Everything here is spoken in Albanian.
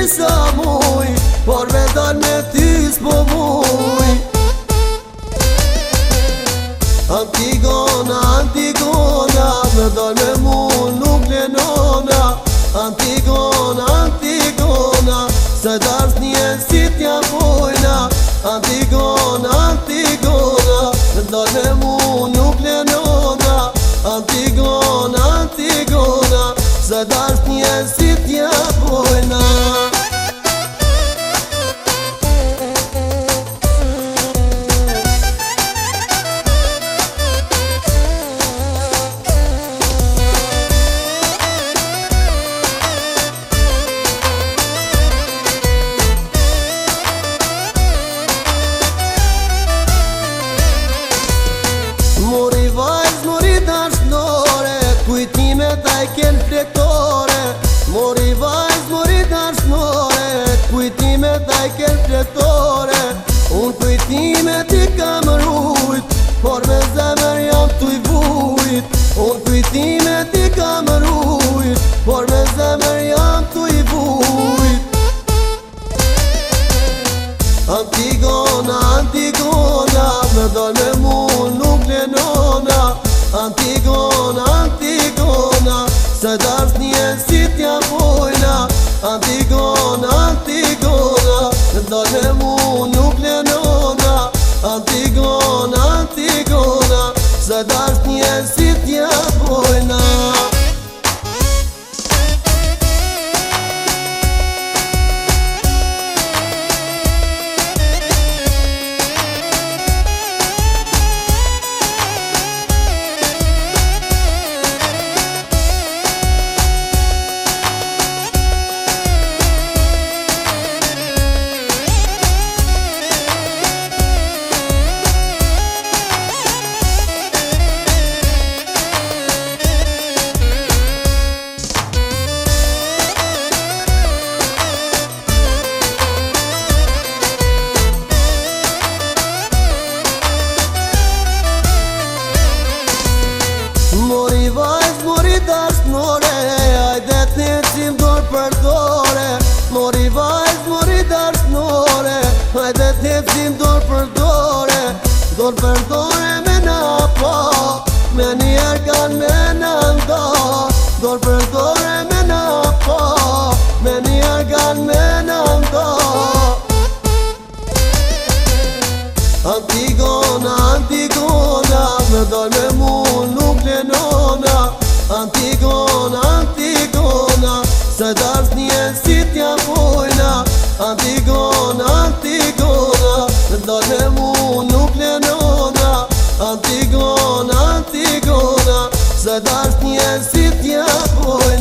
sa muj, por me dal me ty s'po muj. Antigona, Antigona, me dal me mu nuk lenona. Antigona, Antigona, se dars një si t'ja pojna. Antigona, Antigona, me dal me mu nuk lenona. Antigona, Antigona, se dars një si t'ja pojna. Mori vajz, mori dashnore, kujtime taj ken fletore. Mori vajz, mori dashnore, kujtime taj ken fletore. Unë kujtime ti kam rujt, por me zemër jam t'uj vujt. Unë kujtime ti kam rujt, por me zemër jam t'uj vujt. Antigona, Antigona, me dal me mu nuk lenona. Antigona, Antigona, se dars një si t'ja pojna. Antigona, Antigona, me dal me mu nuk lenona. Antigona, Antigona, se dars një si t'ja pojna. Mori vajz, mori dashnore, hajde t'necim dorë për dore. Mori vajz, mori dashnore, hajde t'necim dorë për dore. Dorë për dore me na po, me njerë kan me na ndo. Dorë për dore me na po, me njerë kan me na ndo. Antigona, Antigona, me dal me mu nuk lenona. Antigona, Antigona, se dars një si t'ja pojna. Antigona, Antigona, me dal me mu nuk lenona. Antigona, Antigona, se dars një si t'ja pojna.